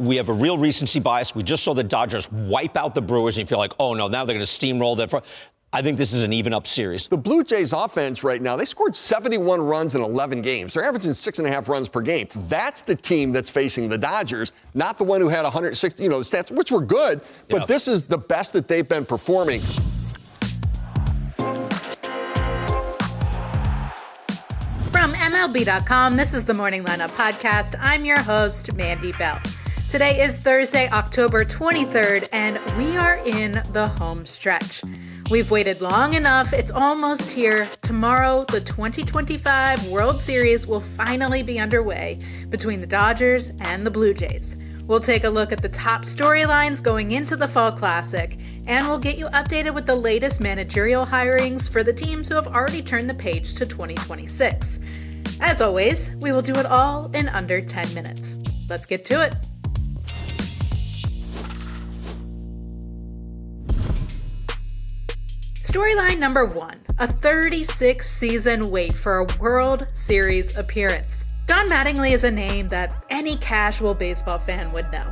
we have a real recency bias. We just saw the Dodgers wipe out the Brewers, and you feel like, oh, no, now they're going to steamroll that. I think this is an even-up series. The Blue Jays offense right now, they scored 71 runs in 11 games. They're averaging 6.5 runs per game. That's the team that's facing the Dodgers, not the one who had 160, the stats, which were good, but this is the best that they've been performing. From MLB.com, this is the Morning Lineup Podcast. I'm your host, Mandy Bell. Today is Thursday, October 23rd, and we are in the home stretch. We've waited long enough. It's almost here. Tomorrow, the 2025 World Series will finally be underway between the Dodgers and the Blue Jays. We'll take a look at the top storylines going into the Fall Classic, and we'll get you updated with the latest managerial hirings for the teams who have already turned the page to 2026. As always, we will do it all in under 10 minutes. Let's get to it. Storyline number 1, a 36-season wait for a World Series appearance. Don Mattingly is a name that any casual baseball fan would know.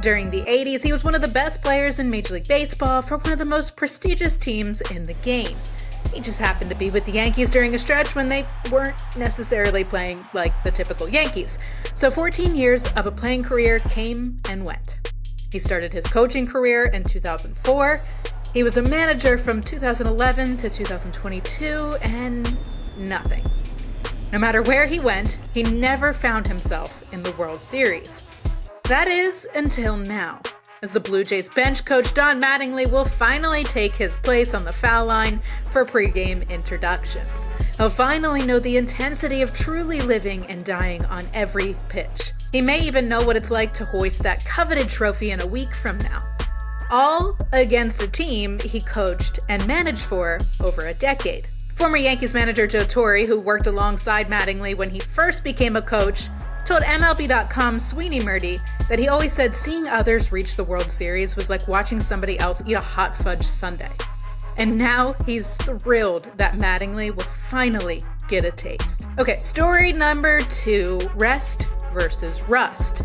During the 80s, he was one of the best players in Major League Baseball for one of the most prestigious teams in the game. He just happened to be with the Yankees during a stretch when they weren't necessarily playing like the typical Yankees. So 14 years of a playing career came and went. He started his coaching career in 2004. He was a manager from 2011 to 2022, and nothing. No matter where he went, he never found himself in the World Series. That is until now, as the Blue Jays bench coach Don Mattingly will finally take his place on the foul line for pregame introductions. He'll finally know the intensity of truly living and dying on every pitch. He may even know what it's like to hoist that coveted trophy in a week from now. All against a team he coached and managed for over a decade. Former Yankees manager Joe Torre, who worked alongside Mattingly when he first became a coach, told MLB.com's Sweeney Murdy that he always said seeing others reach the World Series was like watching somebody else eat a hot fudge sundae. And now he's thrilled that Mattingly will finally get a taste. Okay, story number 2, rest versus rust.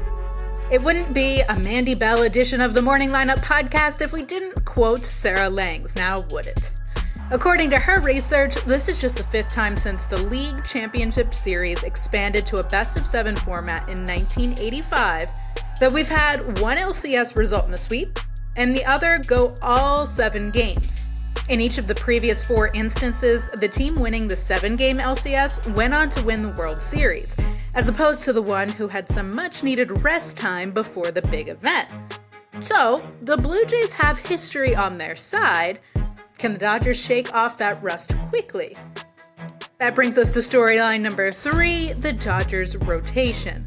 It wouldn't be a Mandy Bell edition of the Morning Lineup Podcast if we didn't quote Sarah Langs, now would it? According to her research, this is just the 5th time since the League Championship Series expanded to a best-of-7 format in 1985 that we've had one LCS result in a sweep and the other go all 7 games. In each of the previous 4 instances, the team winning the 7-game LCS went on to win the World Series, as opposed to the one who had some much-needed rest time before the big event. So, the Blue Jays have history on their side. Can the Dodgers shake off that rust quickly? That brings us to storyline number 3, the Dodgers rotation.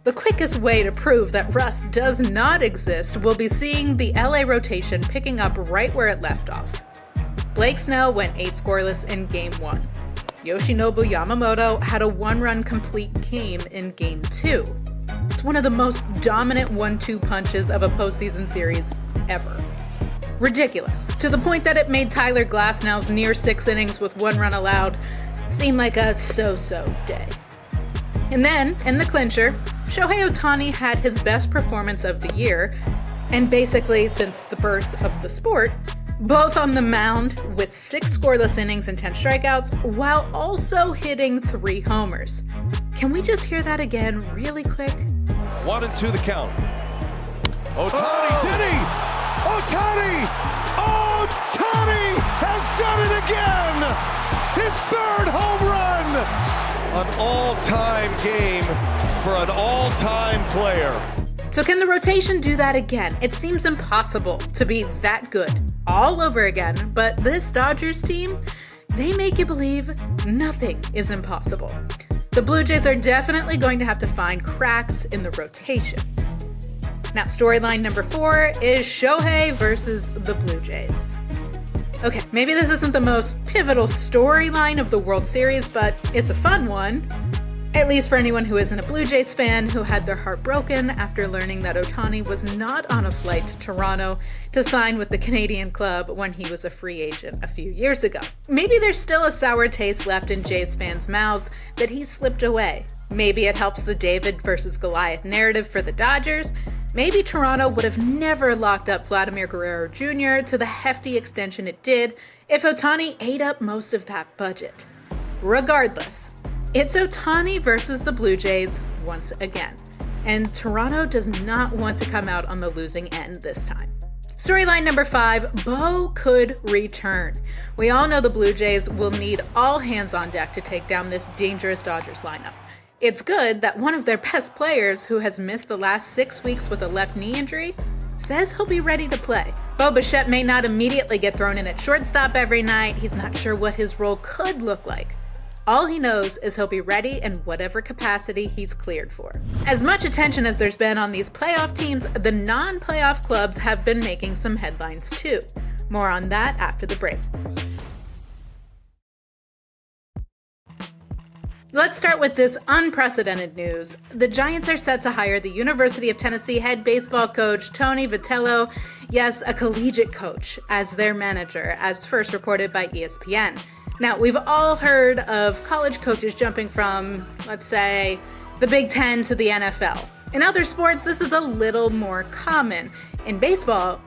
The quickest way to prove that rust does not exist will be seeing the LA rotation picking up right where it left off. Blake Snell went 8 scoreless in Game 1. Yoshinobu Yamamoto had a 1-run complete game in Game 2. It's one of the most dominant 1-2 punches of a postseason series ever. Ridiculous, to the point that it made Tyler Glasnow's near 6 innings with 1 run allowed seem like a so-so day. And then, in the clincher, Shohei Ohtani had his best performance of the year, and basically since the birth of the sport, both on the mound with 6 scoreless innings and 10 strikeouts, while also hitting 3 homers. Can we just hear that again really quick? 1-2 the count. Ohtani, did he? Ohtani! Ohtani has done it again! His 3rd home run! An all-time game for an all-time player. So can the rotation do that again? It seems impossible to be that good all over again, but this Dodgers team, they make you believe nothing is impossible. The Blue Jays are definitely going to have to find cracks in the rotation. Now, storyline number 4 is Shohei versus the Blue Jays. Okay, maybe this isn't the most pivotal storyline of the World Series, but it's a fun one. At least for anyone who isn't a Blue Jays fan who had their heart broken after learning that Ohtani was not on a flight to Toronto to sign with the Canadian club when he was a free agent a few years ago. Maybe there's still a sour taste left in Jays fans' mouths that he slipped away. Maybe it helps the David versus Goliath narrative for the Dodgers. Maybe Toronto would have never locked up Vladimir Guerrero Jr. to the hefty extension it did if Ohtani ate up most of that budget. Regardless, it's Ohtani versus the Blue Jays once again, and Toronto does not want to come out on the losing end this time. Storyline number 5, Bo could return. We all know the Blue Jays will need all hands on deck to take down this dangerous Dodgers lineup. It's good that one of their best players, who has missed the last 6 weeks with a left knee injury, says he'll be ready to play. Bo Bichette may not immediately get thrown in at shortstop every night. He's not sure what his role could look like. All he knows is he'll be ready in whatever capacity he's cleared for. As much attention as there's been on these playoff teams, the non-playoff clubs have been making some headlines too. More on that after the break. Let's start with this unprecedented news. The Giants are set to hire the University of Tennessee head baseball coach Tony Vitello, yes, a collegiate coach, as their manager, as first reported by ESPN. Now, we've all heard of college coaches jumping from, let's say, the Big Ten to the NFL. In other sports, this is a little more common. In baseball,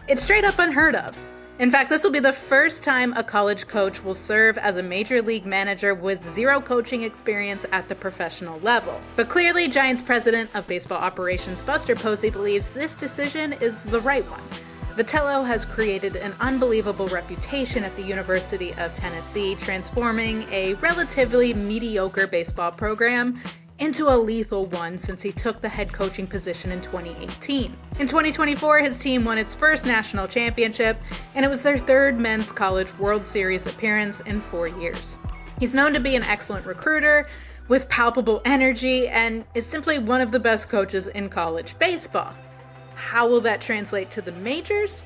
it's straight up unheard of. In fact, this will be the first time a college coach will serve as a major league manager with zero coaching experience at the professional level. But clearly, Giants president of baseball operations Buster Posey believes this decision is the right one. Vitello has created an unbelievable reputation at the University of Tennessee, transforming a relatively mediocre baseball program into a lethal one since he took the head coaching position in 2018. In 2024, his team won its first national championship, and it was their third men's college World Series appearance in 4 years. He's known to be an excellent recruiter with palpable energy and is simply one of the best coaches in college baseball. How will that translate to the majors?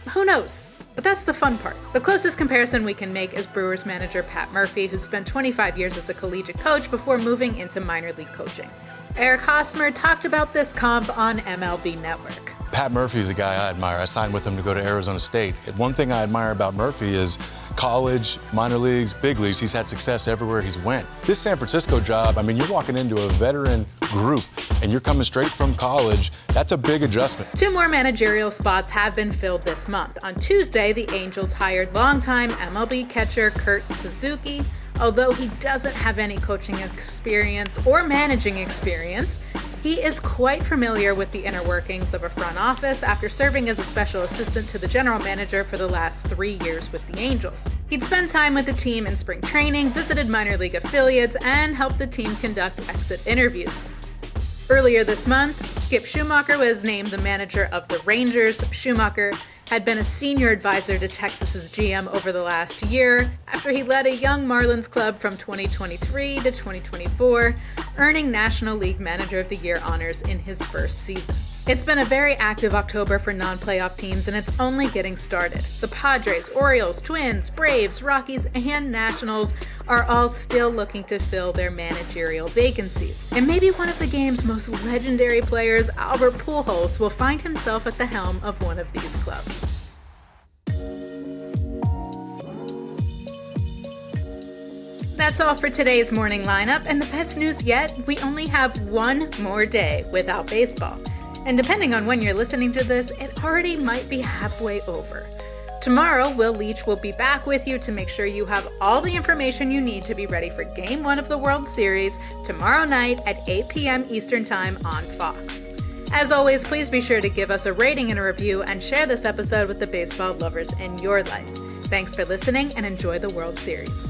Who knows? But that's the fun part. The closest comparison we can make is Brewers manager Pat Murphy, who spent 25 years as a collegiate coach before moving into minor league coaching. Eric Hosmer talked about this comp on MLB Network. Pat Murphy is a guy I admire. I signed with him to go to Arizona State. One thing I admire about Murphy is college, minor leagues, big leagues. He's had success everywhere he's went. This San Francisco job, I mean, you're walking into a veteran group and you're coming straight from college. That's a big adjustment. 2 more managerial spots have been filled this month. On Tuesday, the Angels hired longtime MLB catcher Kurt Suzuki. Although he doesn't have any coaching experience or managing experience, he is quite familiar with the inner workings of a front office after serving as a special assistant to the general manager for the last 3 years with the Angels. He'd spent time with the team in spring training, visited minor league affiliates, and helped the team conduct exit interviews. Earlier this month, Skip Schumacher was named the manager of the Rangers. Schumacher had been a senior advisor to Texas's GM over the last year after he led a young Marlins club from 2023 to 2024, earning National League Manager of the Year honors in his first season. It's been a very active October for non-playoff teams, and it's only getting started. The Padres, Orioles, Twins, Braves, Rockies, and Nationals are all still looking to fill their managerial vacancies. And maybe one of the game's most legendary players, Albert Pujols, will find himself at the helm of one of these clubs. That's all for today's morning lineup, and the best news yet, we only have one more day without baseball. And depending on when you're listening to this, it already might be halfway over. Tomorrow, Will Leach will be back with you to make sure you have all the information you need to be ready for Game 1 of the World Series tomorrow night at 8 p.m. Eastern Time on Fox. As always, please be sure to give us a rating and a review and share this episode with the baseball lovers in your life. Thanks for listening and enjoy the World Series.